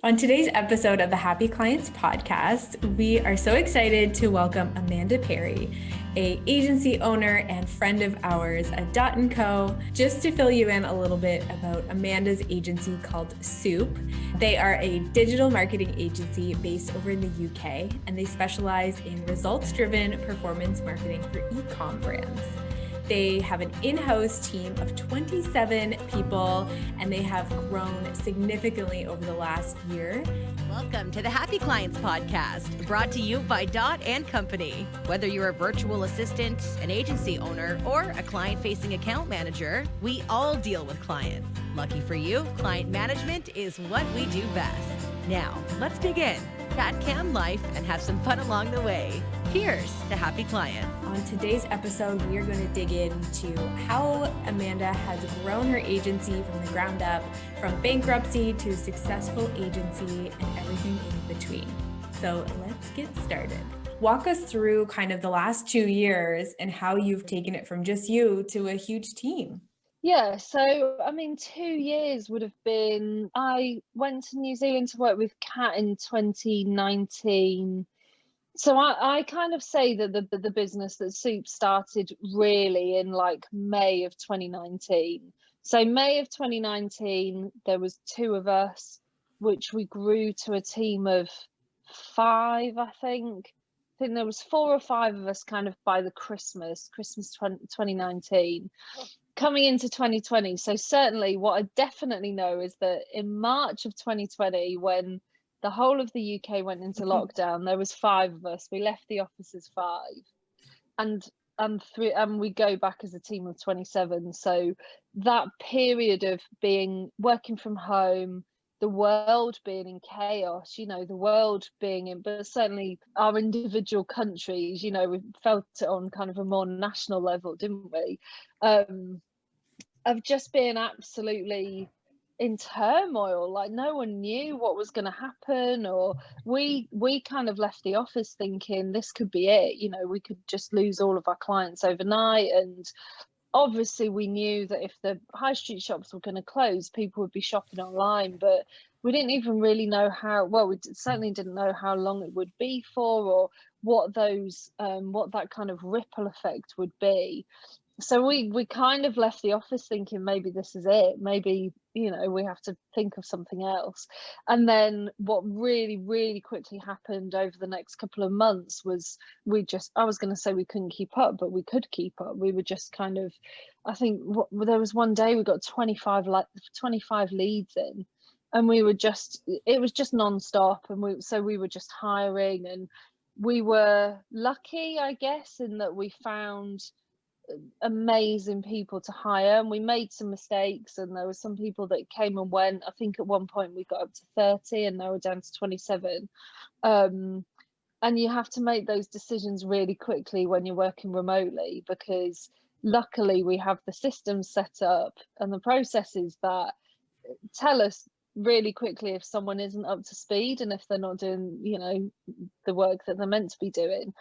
On today's episode of the Happy Clients podcast, we are so excited to welcome Amanda Perry, a agency owner and friend of ours at Dot & Co. Just to fill you in a little bit about Amanda's agency called Soup. They are a digital marketing agency based over in the UK, and they specialize in results-driven performance marketing for e-com brands. They have an in-house team of 27 people, and they have grown significantly over the last year. Welcome to the Happy Clients podcast, brought to you by Dot & Company. Whether you're a virtual assistant, an agency owner, or a client-facing account manager, we all deal with clients. Lucky for you, client management is what we do best. Now, let's dig in, chat cam life, and have some fun along the way. Here's to Happy Clients. On today's episode, we are going to dig into how Amanda has grown her agency from the ground up, from bankruptcy to successful agency and everything in between. So let's get started. Walk us through kind of the last 2 years and how you've taken it from just you to a huge team. Yeah, so 2 years would have been, I went to New Zealand to work with Kat in 2019. So I kind of say that the business that Soup started really in like May of 2019. So May of 2019, there was 2 of us, which we grew to a team of 5, I think. I think there was 4 or 5 of us kind of by the Christmas 2019. Coming into 2020, so certainly what I definitely know is that in March of 2020, when the whole of the UK went into lockdown, there was 5 of us. We left the office as 5, and we go back as a team of 27. So that period of working from home, the world being in chaos, the world being in, but certainly our individual countries, we felt it on kind of a more national level, didn't we? Of just being absolutely in turmoil, like no one knew what was going to happen, or we kind of left the office thinking this could be it, we could just lose all of our clients overnight. And obviously we knew that if the high street shops were going to close, people would be shopping online, but we didn't even really know we certainly didn't know how long it would be for, or what that kind of ripple effect would be. So we kind of left the office thinking maybe this is it, maybe we have to think of something else. And then what really, really quickly happened over the next couple of months was I was going to say we couldn't keep up, but we could keep up. We were just kind of, I think there was one day we got 25 leads in, and it was just non-stop, and we were just hiring, and we were lucky, I guess, in that we found amazing people to hire, and we made some mistakes, and there were some people that came and went. I think at one point we got up to 30 and now we're down to 27. And you have to make those decisions really quickly when you're working remotely, because luckily we have the systems set up and the processes that tell us really quickly if someone isn't up to speed and if they're not doing the work that they're meant to be doing.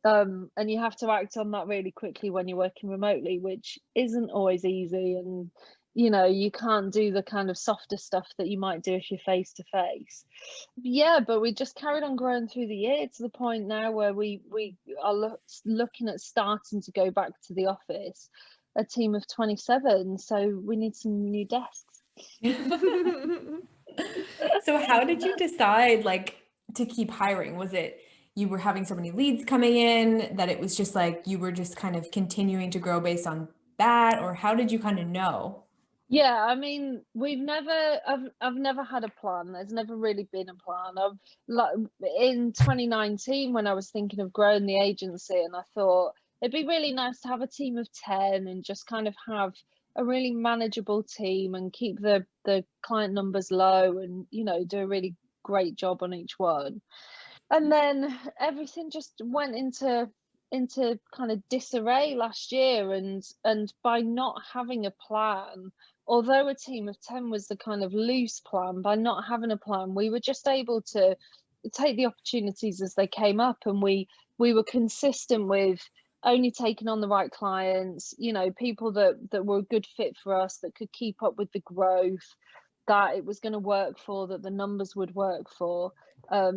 And you have to act on that really quickly when you're working remotely, which isn't always easy. And you can't do the kind of softer stuff that you might do if you're face to face. Yeah, but we just carried on growing through the year to the point now where we are looking at starting to go back to the office, a team of 27. So we need some new desks. So how did you decide to keep hiring? Was it you were having so many leads coming in that it was just like you were just kind of continuing to grow based on that, or how did you kind of know? Yeah, I mean, I've never had a plan. There's never really been a plan. In 2019, when I was thinking of growing the agency, and I thought it'd be really nice to have a team of 10 and just kind of have a really manageable team and keep the client numbers low, and do a really great job on each one. And then everything just went into kind of disarray last year, and by not having a plan, although a team of 10 was the kind of loose plan, by not having a plan, we were just able to take the opportunities as they came up, and we were consistent with only taking on the right clients, people that were a good fit for us, that could keep up with the growth. that it was going to work for, that the numbers would work for.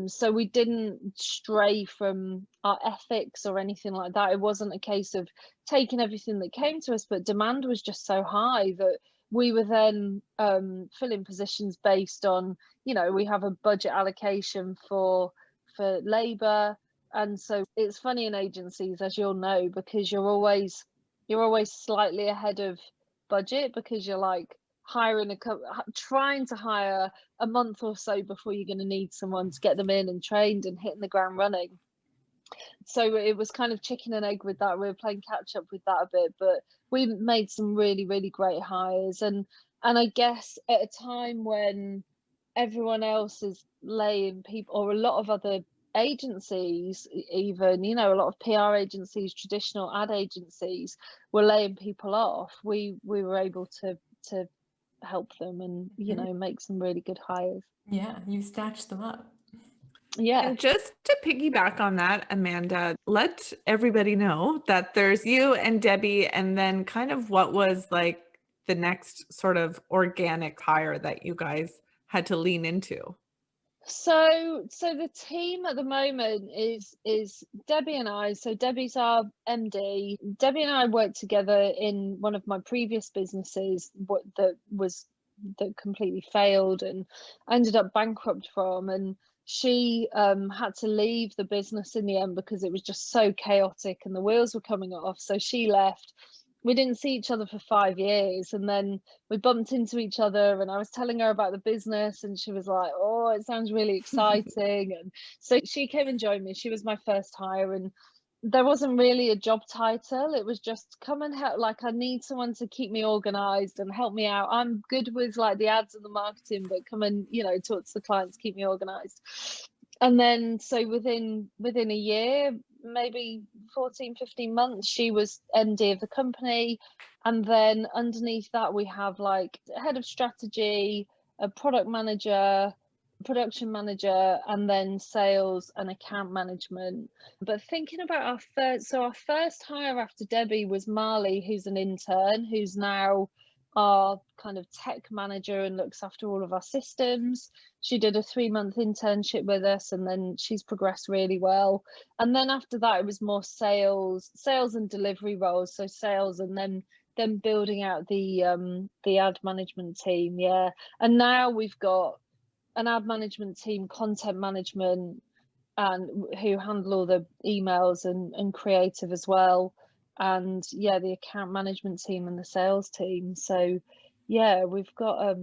So we didn't stray from our ethics or anything like that. It wasn't a case of taking everything that came to us, but demand was just so high that we were then filling positions based on, we have a budget allocation for labour. And so it's funny in agencies, as you'll know, because you're always slightly ahead of budget, because you're like trying to hire a month or so before you're going to need someone to get them in and trained and hitting the ground running. So it was kind of chicken and egg with that. We were playing catch up with that a bit, but we made some really, really great hires. And I guess at a time when everyone else is laying people, or a lot of other agencies, even, a lot of PR agencies, traditional ad agencies, were laying people off, we were able to help them and make some really good hires. Yeah, you snatched them up. Yeah. And just to piggyback on that, Amanda, let everybody know that there's you and Debbie, and then kind of what was like the next sort of organic hire that you guys had to lean into. So the team at the moment is Debbie and I. So Debbie's our MD. Debbie and I worked together in one of my previous businesses that completely failed and I ended up bankrupt from. And she had to leave the business in the end because it was just so chaotic and the wheels were coming off. So she left. We didn't see each other for 5 years, and then we bumped into each other and I was telling her about the business and she was like, oh, it sounds really exciting. And so she came and joined me. She was my first hire, and there wasn't really a job title. It was just come and help. Like, I need someone to keep me organized and help me out. I'm good with like the ads and the marketing, but come and talk to the clients, keep me organized. And then so within a year, maybe 14, 15 months, she was MD of the company. And then underneath that, we have like head of strategy, a product manager, production manager, and then sales and account management. But thinking about our first hire after Debbie was Marley, who's an intern, who's now our kind of tech manager and looks after all of our systems. She did a 3-month internship with us, and then she's progressed really well. And then after that, it was more sales and delivery roles. So sales, and then building out the ad management team. Yeah. And now we've got an ad management team, content management, and who handle all the emails and creative as well. And yeah, the account management team and the sales team. So yeah, we've got a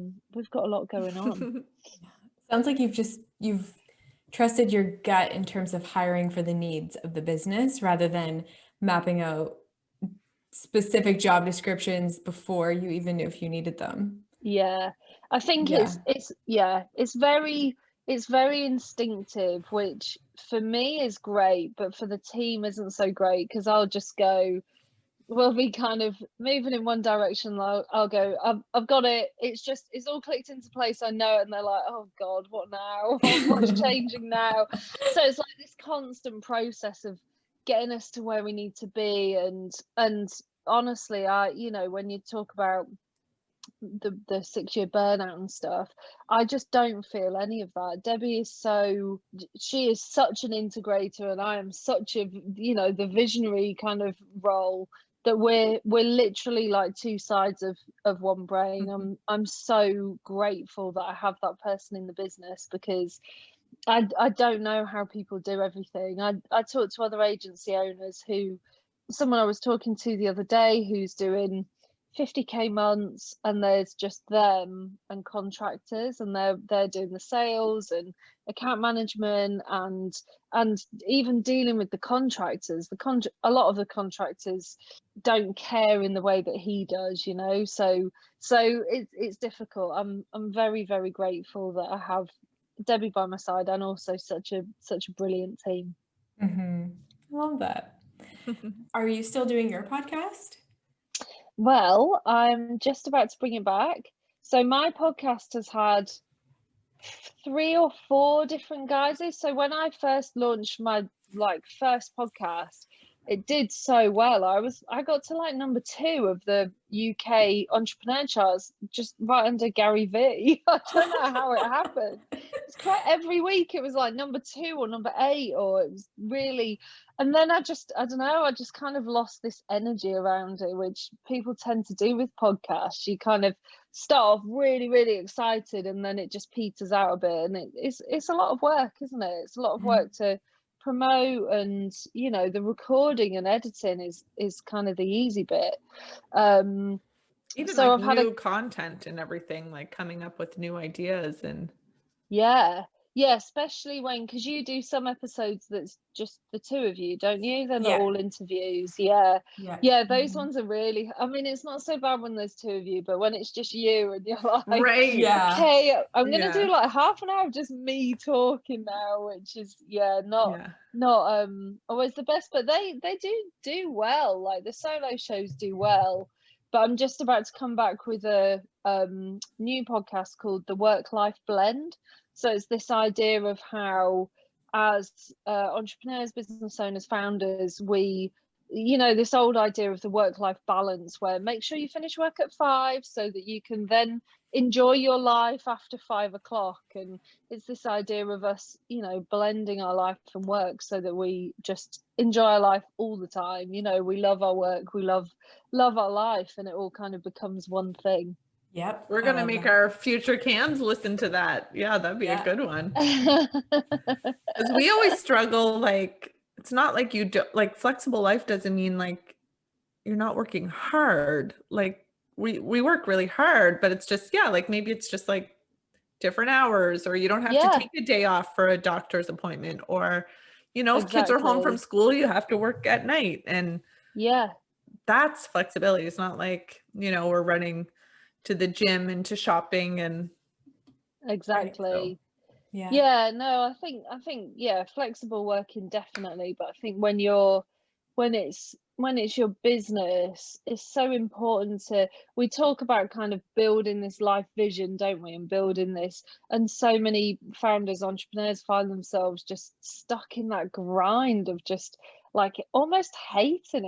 lot going on. Sounds like you've trusted your gut in terms of hiring for the needs of the business rather than mapping out specific job descriptions before you even knew if you needed them. Yeah, I think it's very instinctive, which for me is great, but for the team isn't so great, because I'll just go, we'll be kind of moving in one direction. I'll go, I've got it. It's all clicked into place. I know it. And they're like, oh God, what now? What's changing now? So it's like this constant process of getting us to where we need to be. And honestly, when you talk about the 6-year burnout and stuff, I just don't feel any of that. Debbie she is such an integrator, and I am such a the visionary kind of role, that we're literally like two sides of one brain. Mm-hmm. I'm so grateful that I have that person in the business, because I don't know how people do everything. I talk to other agency owners, someone I was talking to the other day who's doing 50k months, and there's just them and contractors, and they're doing the sales and account management and even dealing with the contractors. A lot of the contractors don't care in the way that he does, so it's difficult. I'm very, very grateful that I have Debbie by my side, and also such a brilliant team. Mm-hmm. I love that. Are you still doing your podcast? Well, I'm just about to bring it back. So my podcast has had 3 or 4 different guises. So when I first launched my first podcast, It did so well. I got to like number 2 of the UK entrepreneur charts, just right under Gary Vee. I don't know how it happened. It's quite every week it was like number 2 or number 8, or it was really. And then I don't know, I just kind of lost this energy around it, which people tend to do with podcasts. You kind of start off really, really excited, and then it just peters out a bit. And it's a lot of work, isn't it? It's a lot of work to promote, and the recording and editing is kind of the easy bit. Even so like I've had new content and everything, like coming up with new ideas and yeah, especially because you do some episodes that's just the 2 of you, don't you? They're not Yeah. all interviews. Yeah, those Mhm. ones are really, I mean, it's not so bad when there's 2 of you, but when it's just you and you're like, right. Yeah. okay, I'm gonna Yeah. do like half an hour of just me talking now, which is not always the best, but they do well. Like the solo shows do well. But I'm just about to come back with a new podcast called The Work-Life Blend. So it's this idea of how, as entrepreneurs, business owners, founders, we, this old idea of the work-life balance, where make sure you finish work at 5 so that you can then enjoy your life after 5 o'clock. And it's this idea of us, blending our life and work so that we just enjoy our life all the time. We love our work, we love our life, and it all kind of becomes one thing. Yep. We're gonna make our future cans listen to that. Yeah, that'd be a good one. Because we always struggle, like, it's not like you do, like, flexible life doesn't mean like you're not working hard. Like we work really hard, but it's just, like maybe it's just like different hours, or you don't have to take a day off for a doctor's appointment, or if kids are home from school, you have to work at night. And that's flexibility. It's not like, we're running to the gym and to shopping and exactly. Right, so, No, I think flexible working definitely, but I think when it's your business, it's so important we talk about kind of building this life vision, don't we, and building this, and so many founders, entrepreneurs find themselves just stuck in that grind of just like almost hating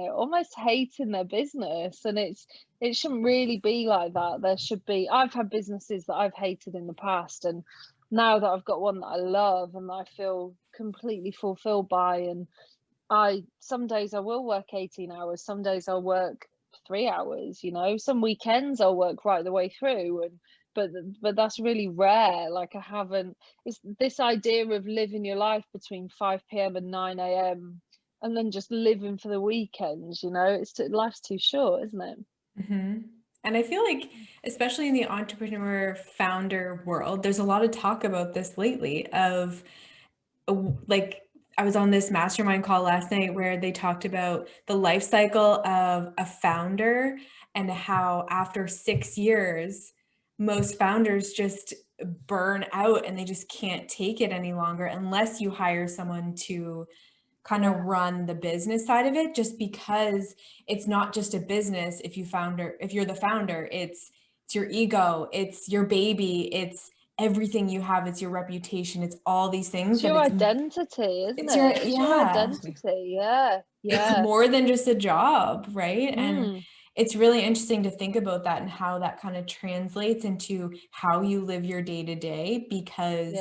their business. And it shouldn't really be like that. There should be, I've had businesses that I've hated in the past, and now that I've got one that I love and I feel completely fulfilled by, and some days I will work 18 hours, some days I'll work 3 hours, some weekends I'll work right the way through, and but that's really rare. Like it's this idea of living your life between 5 p.m. and 9 a.m. and then just living for the weekends, life's too short, isn't it? Mm-hmm. And I feel like, especially in the entrepreneur founder world, there's a lot of talk about this lately of like, I was on this mastermind call last night where they talked about the life cycle of a founder and how after 6 years, most founders just burn out and they just can't take it any longer unless you hire someone to kind of run the business side of it, just because it's not just a business. If you're the founder, it's your ego, it's your baby, it's everything you have, it's your reputation, it's all these things. It's your identity, isn't it? It's your identity. It's more than just a job, right? And Mm. it's really interesting to think about that and how that kind of translates into how you live your day to day, because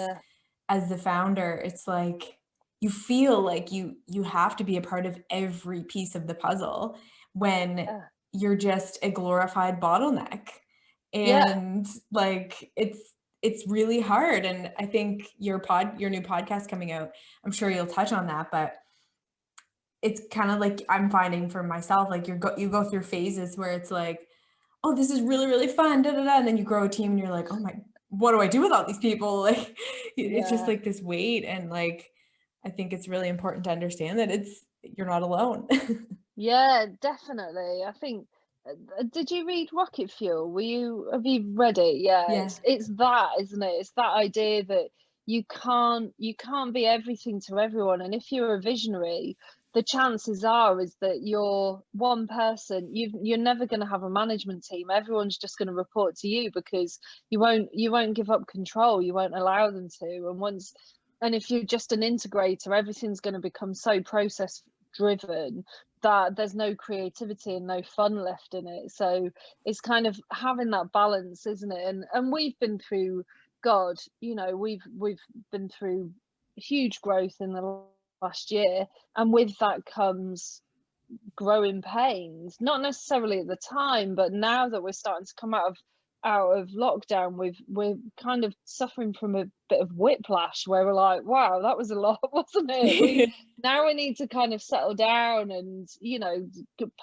as the founder, it's like you feel like you have to be a part of every piece of the puzzle when you're just a glorified bottleneck. And like it's really hard. And I think your new podcast coming out, I'm sure you'll touch on that, but it's kind of like I'm finding for myself, like you go through phases where it's like, oh, this is really, really fun, da, da, da. And then you grow a team and you're like, oh my, what do I do with all these people? Like, it's just like this weight. And like, I think it's really important to understand that you're not alone. Yeah, definitely. I think, did you read Rocket Fuel? Have you read it? Yeah. It's that, isn't it? It's that idea that you can't be everything to everyone. And if you're a visionary, the chances are is that you're one person. You're never going to have a management team. Everyone's just going to report to you, because you won't give up control. You won't allow them to. And if you're just an integrator, everything's going to become so process driven, that there's no creativity and no fun left in it. So it's kind of having that balance, isn't it? And we've been through, God, you know, we've been through huge growth in the last year, and with that comes growing pains, not necessarily at the time, but now that we're starting to come out of lockdown, we're kind of suffering from a bit of whiplash, where we're like, wow, that was a lot, wasn't it? We need to kind of settle down and, you know,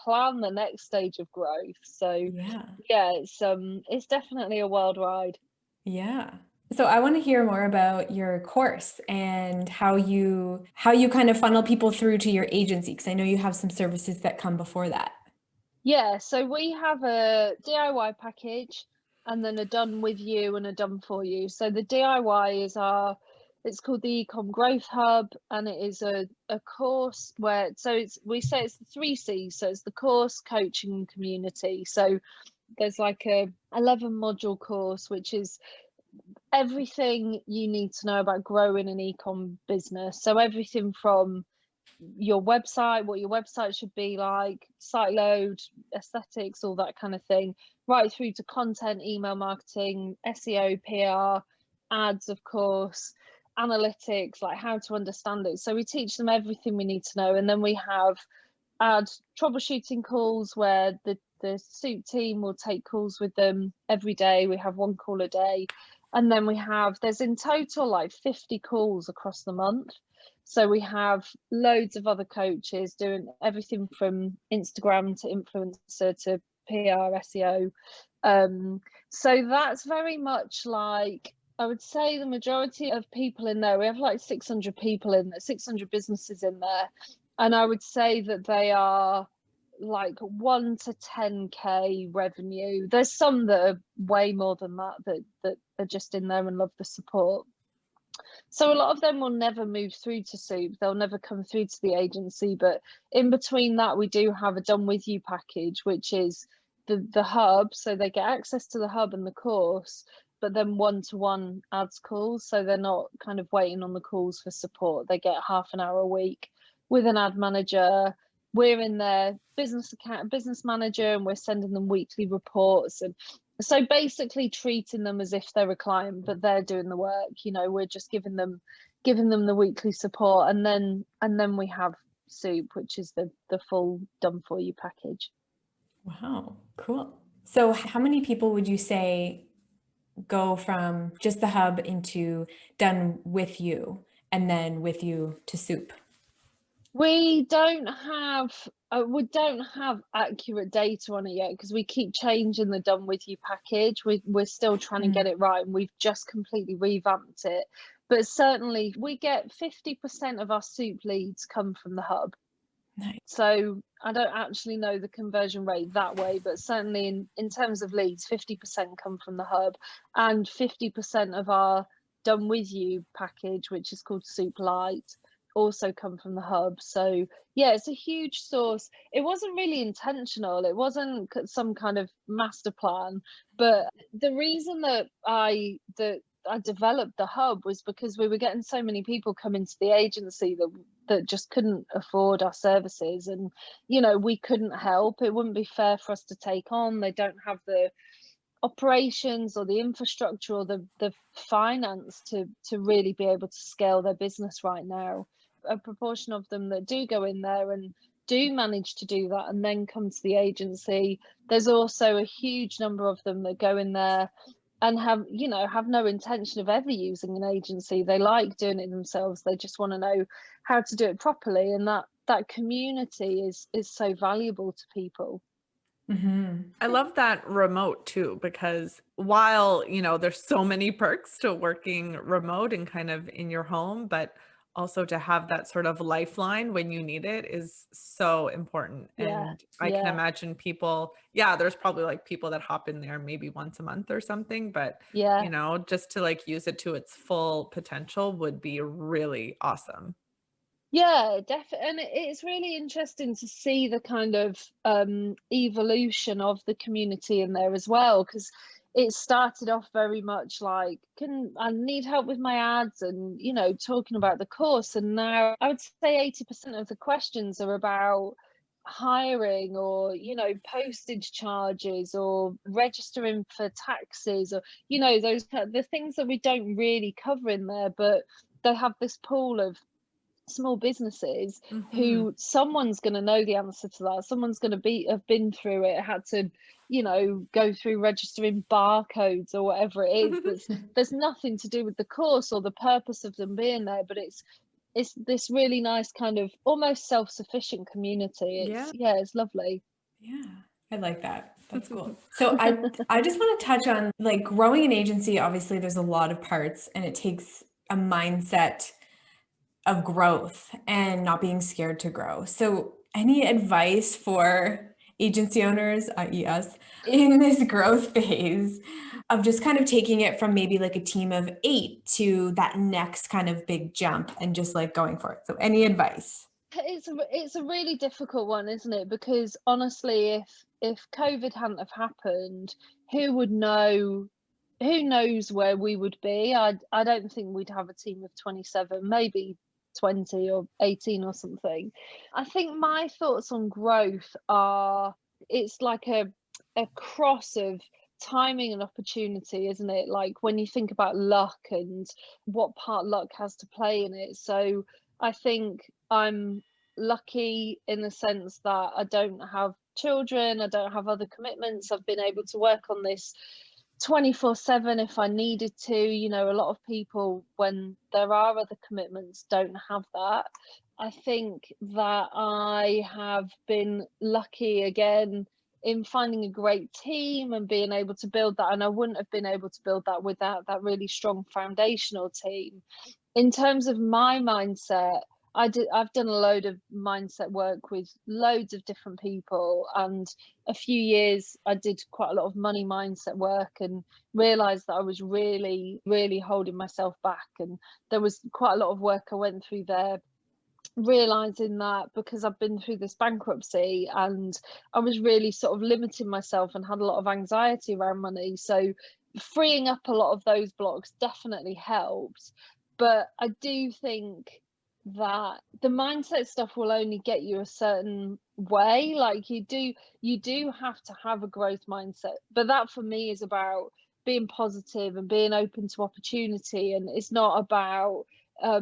plan the next stage of growth. So Yeah. yeah, it's definitely a wild ride. Yeah. So I want to hear more about your course and how you kind of funnel people through to your agency, because I know you have some services that come before that. Yeah, so we have a DIY package and then a done with you and a done for you. So the DIY is it's called the Ecom Growth Hub, and it is a course where, we say it's the 3 C's. So it's the course, coaching, and community. So there's like a 11 module course, which is everything you need to know about growing an ecom business. So everything from your website, what your website should be like, site load, aesthetics, all that kind of thing, right through to content, email marketing, SEO, PR, ads, of course, analytics, like how to understand it. So we teach them everything we need to know. And then we have troubleshooting calls where the Soup team will take calls with them every day. We have 1 call a day. And then there's in total like 50 calls across the month. So we have loads of other coaches doing everything from Instagram to influencer to PR, SEO. So that's very much like, I would say the majority of people in there, we have like 600 people in there, 600 businesses in there. And I would say that they are like 1 to 10K revenue. There's some that are way more than that are just in there and love the support. So a lot of them will never move through to Soup. They'll never come through to the agency. But in between that, we do have a done with you package, which is the hub. So they get access to the hub and the course, but then 1-to-1 ads calls. So they're not kind of waiting on the calls for support. They get half an hour a week with an ad manager. We're in their business manager, and we're sending them weekly reports. And so basically treating them as if they're a client, but they're doing the work. You know, we're just giving them the weekly support, and then we have Soup, which is the full done for you package. Wow, cool. So how many people would you say go from just the hub into done with you and then with you to Soup? We don't have accurate data on it yet, because we keep changing the done with you package. We're still trying to get it right, and we've just completely revamped it. But certainly we get 50% of our Soup leads come from the hub. Nice. So I don't actually know the conversion rate that way, but certainly in terms of leads, 50% come from the hub, and 50% of our done with you package, which is called Soup Light, also come from the hub. So yeah, it's a huge source. It wasn't really intentional. It wasn't some kind of master plan, but the reason that I developed the hub was because we were getting so many people coming to the agency that just couldn't afford our services, and you know, we couldn't help. It wouldn't be fair for us to take on. They don't have the operations or the infrastructure or the finance to really be able to scale their business right now. A proportion of them that do go in there and do manage to do that and then come to the agency. There's also a huge number of them that go in there and have no intention of ever using an agency. They like doing it themselves. They just want to know how to do it properly, and that community is so valuable to people. Mm-hmm. I love that remote too, because while, there's so many perks to working remote and kind of in your home, but also to have that sort of lifeline when you need it is so important. Yeah, And I can imagine people, there's probably like people that hop in there maybe once a month or something, but yeah. just to like use it to its full potential would be really awesome. Yeah, definitely. And it's really interesting to see the kind of evolution of the community in there as well, because it started off very much like, can I need help with my ads, and talking about the course, and now I would say 80% of the questions are about hiring, or postage charges, or registering for taxes, or those the things that we don't really cover in there, but they have this pool of small businesses who someone's going to know the answer to that. Someone's going to have been through it, had to go through registering barcodes or whatever it is. There's nothing to do with the course or the purpose of them being there, but it's this really nice kind of almost self-sufficient community. It's lovely. Yeah, I like that. That's cool. So I just want to touch on, like, growing an agency. Obviously, there's a lot of parts, and it takes a mindset of growth and not being scared to grow. So any advice for agency owners, i.e. us, in this growth phase of just kind of taking it from maybe like a team of 8 to that next kind of big jump and just like going for it? So any advice? It's a really difficult one, isn't it? Because honestly, if COVID hadn't have happened, who knows where we would be? I don't think we'd have a team of 27, maybe 20 or 18 or something. I think my thoughts on growth are, it's like a cross of timing and opportunity, isn't it? Like when you think about luck and what part luck has to play in it. So I think I'm lucky in the sense that I don't have children, I don't have other commitments. I've been able to work on this 24/7 if I needed to. A lot of people, when there are other commitments, don't have that. I think that I have been lucky again in finding a great team and being able to build that, and I wouldn't have been able to build that without that really strong foundational team. In terms of my mindset, I've done a load of mindset work with loads of different people, and a few years I did quite a lot of money mindset work and realized that I was really, really holding myself back. And there was quite a lot of work I went through there, realizing that because I've been through this bankruptcy and I was really sort of limiting myself and had a lot of anxiety around money. So freeing up a lot of those blocks definitely helped. But I do think that the mindset stuff will only get you a certain way. Like you do have to have a growth mindset, but that for me is about being positive and being open to opportunity, and it's not about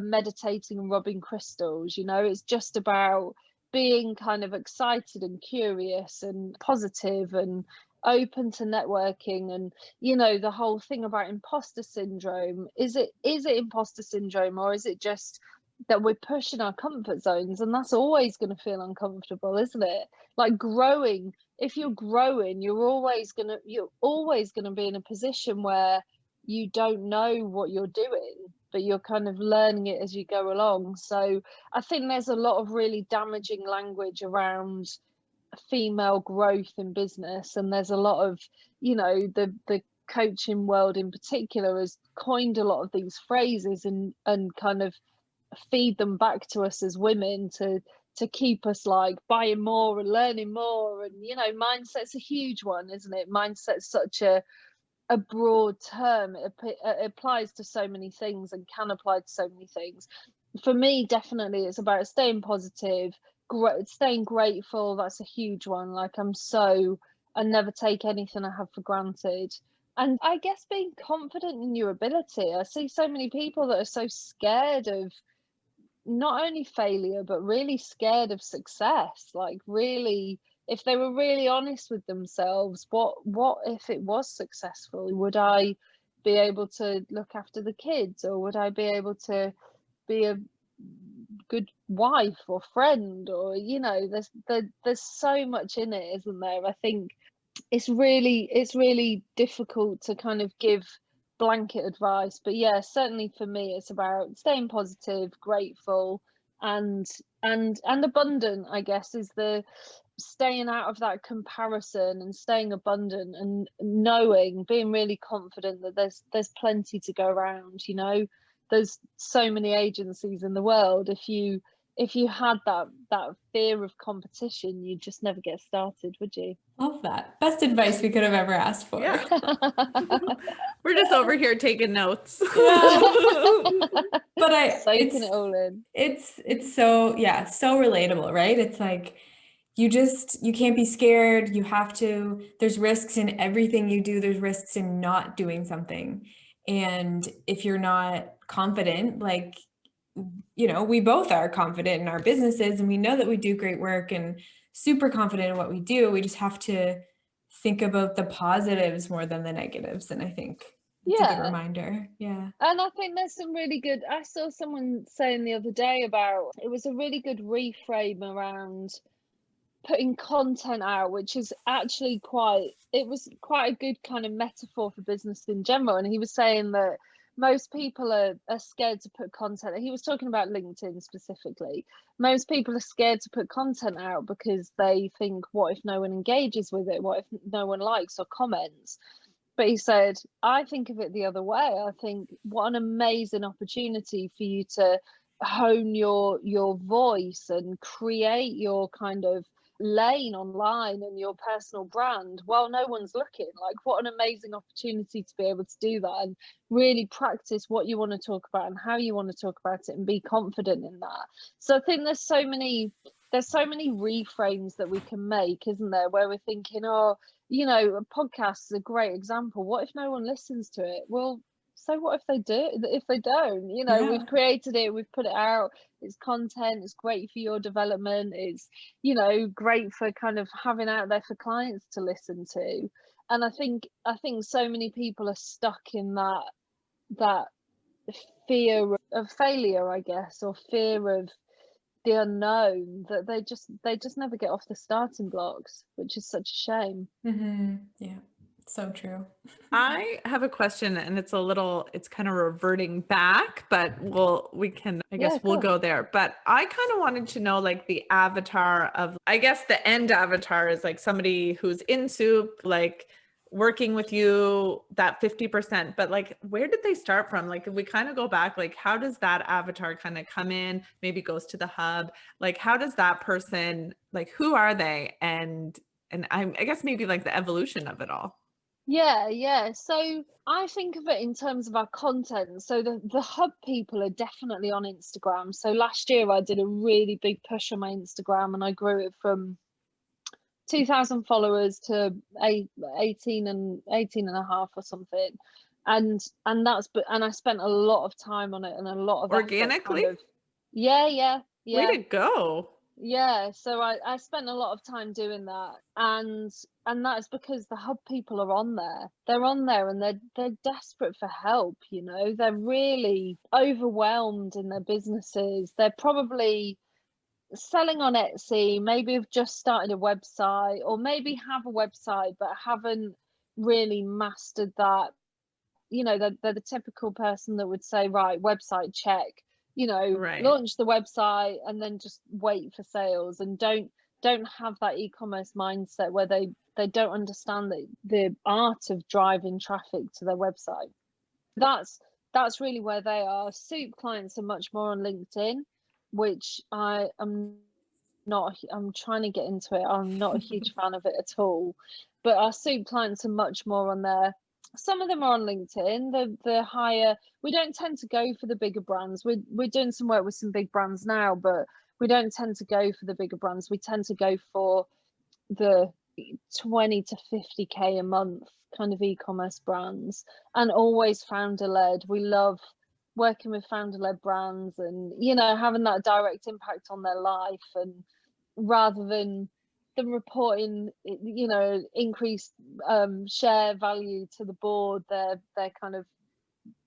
meditating and rubbing crystals. It's just about being kind of excited and curious and positive and open to networking. And the whole thing about imposter syndrome, is it imposter syndrome, or is it just that we're pushing our comfort zones? And that's always going to feel uncomfortable, isn't it? Like growing, if you're growing, you're always going to be in a position where you don't know what you're doing, but you're kind of learning it as you go along. So I think there's a lot of really damaging language around female growth in business, and there's a lot of the coaching world in particular has coined a lot of these phrases and kind of feed them back to us as women to keep us like buying more and learning more. And mindset's a huge one, isn't it? Mindset's such a broad term. It applies to so many things and can apply to so many things. For me, definitely it's about staying positive, staying grateful. That's a huge one. Like I never take anything I have for granted. And I guess being confident in your ability. I see so many people that are so scared of not only failure, but really scared of success. Like really, if they were really honest with themselves, what if it was successful? Would I be able to look after the kids, or would I be able to be a good wife or friend? Or there's so much in it, isn't there? I think it's really difficult to kind of give blanket advice, but yeah, certainly for me it's about staying positive, grateful, and abundant, I guess, is the staying out of that comparison and staying abundant and being really confident that there's plenty to go around. There's so many agencies in the world. If you if you had that fear of competition, you'd just never get started, would you? Love that. Best advice we could have ever asked for. Yeah. We're just over here taking notes. Yeah. But Soaking it all in. it's so, yeah, so relatable, right? It's like you can't be scared. There's risks in everything you do. There's risks in not doing something. And if you're not confident, like, we both are confident in our businesses and we know that we do great work and super confident in what we do. We just have to think about the positives more than the negatives. And I think it's a good reminder. Yeah. And I think there's some really good, I saw someone saying the other day about, it was a really good reframe around putting content out, which is actually it was quite a good kind of metaphor for business in general. And he was saying that most people are scared to put content. He was talking about LinkedIn specifically. Most people are scared to put content out because they think, what if no one engages with it? What if no one likes or comments? But he said, I think of it the other way. I think, what an amazing opportunity for you to hone your voice and create your kind of lane online and your personal brand while no one's looking. Like, what an amazing opportunity to be able to do that and really practice what you want to talk about and how you want to talk about it and be confident in that. So I think there's so many reframes that we can make, isn't there, where we're thinking, oh, a podcast is a great example. What if no one listens to it? Well, so what if they do? If they don't, we've created it, we've put it out, it's content, it's great for your development, it's, great for kind of having out there for clients to listen to. And I think so many people are stuck in that fear of failure, I guess, or fear of the unknown, that they just never get off the starting blocks, which is such a shame. Mm-hmm. Yeah, so true. I have a question, and it's kind of reverting back, but we'll go there. But I kind of wanted to know, like, the avatar of, I guess the end avatar is like somebody who's in soup, like working with you, that 50%, but like, where did they start from? Like, if we kind of go back, like, how does that avatar kind of come in, maybe goes to the hub? Like, how does that person, like, who are they? And I guess maybe like the evolution of it all. Yeah. So I think of it in terms of our content. So the hub people are definitely on Instagram. So last year I did a really big push on my Instagram and I grew it from 2,000 followers to 18 and a half or something. And I spent a lot of time on it and a lot of organically. Yeah. Way to go. Yeah, so I spent a lot of time doing that, and that's because the hub people are on there. They're on there and they're desperate for help, They're really overwhelmed in their businesses. They're probably selling on Etsy, maybe have just started a website, or maybe have a website but haven't really mastered that. They're the typical person that would say, right, website check, Right. launch the website and then just wait for sales, and don't have that e-commerce mindset where they don't understand the art of driving traffic to their website. That's really where they are. Soup clients are much more on LinkedIn, which I'm trying to get into it. I'm not a huge fan of it at all, but our soup clients are much more on there. Some of them are on LinkedIn. The higher, we don't tend to go for the bigger brands. We're doing some work with some big brands now, but we don't tend to go for the bigger brands. We tend to go for the 20 to 50k a month kind of e-commerce brands, and always founder led. We love working with founder led brands and having that direct impact on their life, and rather than them reporting increased share value to the board, they're kind of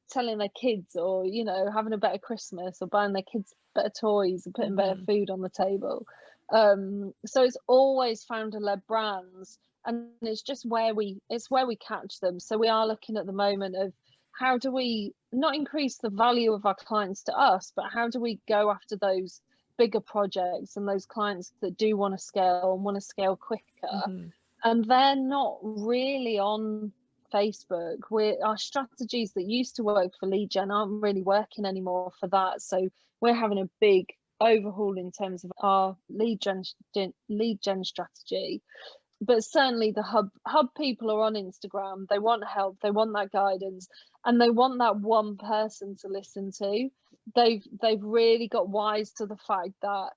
telling their kids, or having a better Christmas, or buying their kids better toys and putting better food on the table. So it's always founder led brands, and it's just where we catch them. So we are looking at the moment of, how do we not increase the value of our clients to us, but how do we go after those bigger projects and those clients that do want to scale and want to scale quicker, and they're not really on Facebook. Our strategies that used to work for lead gen aren't really working anymore for that. So we're having a big overhaul in terms of our lead gen strategy. But certainly the hub people are on Instagram. They want help, they want that guidance, and they want that one person to listen to. They've really got wise to the fact that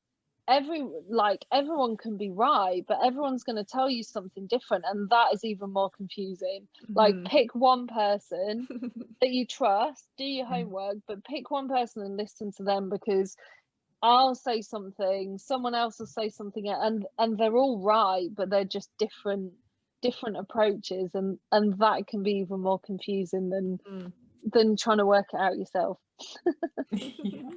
everyone can be right, but everyone's going to tell you something different, and that is even more confusing. Like, pick one person that you trust, do your homework, but pick one person and listen to them, because I'll say something, someone else will say something, and they're all right, but they're just different approaches, and that can be even more confusing than trying to work it out yourself. Yeah.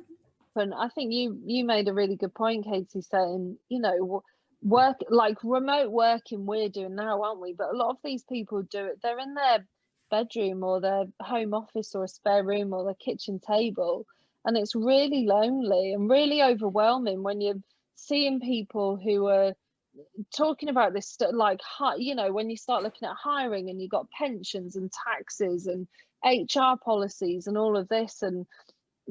And I think you made a really good point, Katie, saying, you know, work, like remote working we're doing now, aren't we? But a lot of these people do it, they're in their bedroom or their home office or a spare room or their kitchen table, and it's really lonely and really overwhelming when you're seeing people who are talking about this stuff, like, you know, when you start looking at hiring and you've got pensions and taxes and HR policies and all of this, and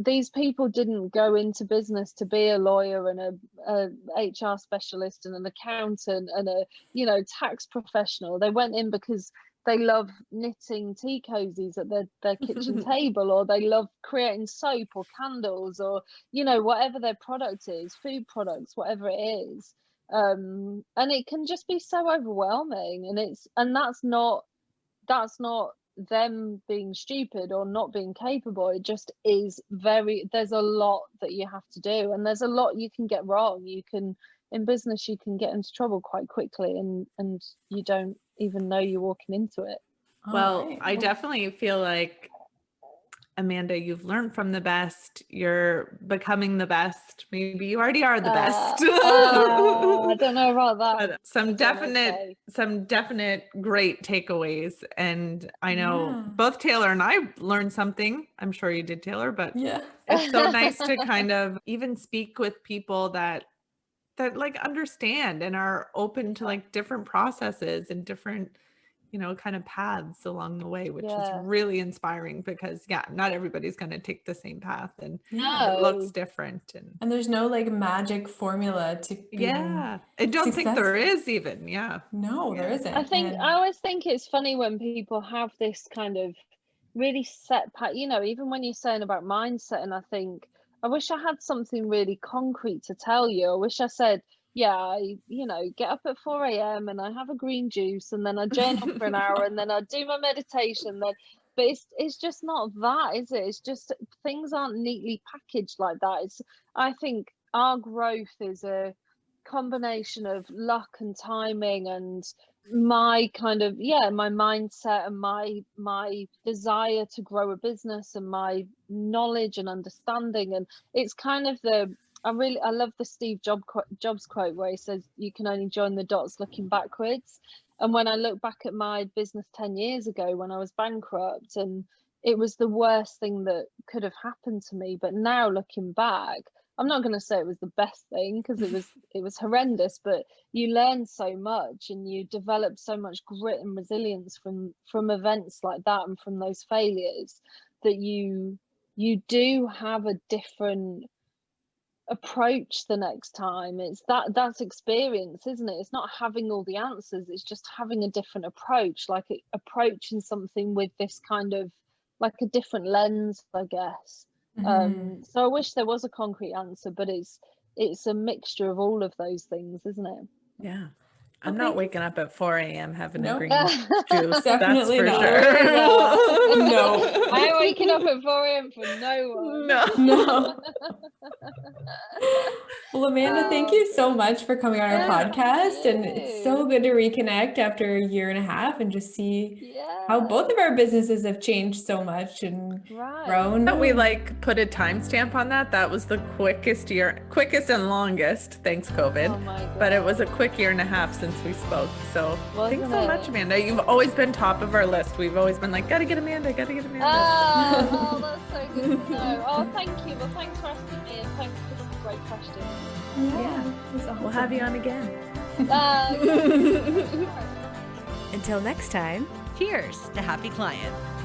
these people didn't go into business to be a lawyer and a HR specialist and an accountant and a, you know, tax professional. They went in because they love knitting tea cozies at their kitchen table, or they love creating soap or candles, or, you know, whatever their product is, food products, whatever it is. And it can just be so overwhelming, and that's not them being stupid or not being capable. It just is there's a lot that you have to do, and there's a lot you can get wrong. In business you can get into trouble quite quickly, and you don't even know you're walking into it. Well, I definitely feel like, Amanda, you've learned from the best. You're becoming the best. Maybe you already are the best. I don't know about that. But some definite great takeaways. And I know both Taylor and I learned something. I'm sure you did, Taylor, but it's so nice to kind of even speak with people that like understand and are open to like different processes and different, you know, kind of paths along the way, which is really inspiring, because not everybody's going to take the same path, and it looks different, and there's no like magic formula to I don't think there is even. There isn't. I always think it's funny when people have this kind of really set path, you know, even when you're saying about mindset, and I think I wish I had something really concrete to tell you. I wish I said, I, you know, get up at 4 a.m. and I have a green juice, and then I journal for an hour, and then I do my meditation. But it's just not that, is it? It's just things aren't neatly packaged like that. I think our growth is a combination of luck and timing, and my kind of my mindset and my desire to grow a business and my knowledge and understanding. And it's kind of I love the Steve Jobs quote where he says, you can only join the dots looking backwards. And when I look back at my business 10 years ago when I was bankrupt, and it was the worst thing that could have happened to me, but now looking back, I'm not going to say it was the best thing, because it was horrendous, but you learn so much and you develop so much grit and resilience from events like that, and from those failures, that you do have a different approach the next time. It's that's experience, isn't it? It's not having all the answers, it's just having a different approach, like approaching something with this kind of like a different lens, I guess. So I wish there was a concrete answer, but it's a mixture of all of those things, isn't it? I'm not waking up at 4 a.m. having a green juice. Definitely that's for not. sure. No, I ain't waking up at 4 a.m. for no one. No. Well, Amanda, thank you so much for coming on our podcast, and it's so good to reconnect after a year and a half and just see how both of our businesses have changed so much and grown. That we like put a timestamp on that. That was the quickest and longest, thanks COVID. Oh my God. But it was a quick year and a half since we spoke. So thanks so much, Amanda. You've always been top of our list. We've always been like, gotta get Amanda. Oh, that's so good to know. Oh, thank you. Well, thanks for asking me, and thanks for some great questions. Awesome. We'll have you on again. Until next time, cheers to happy clients.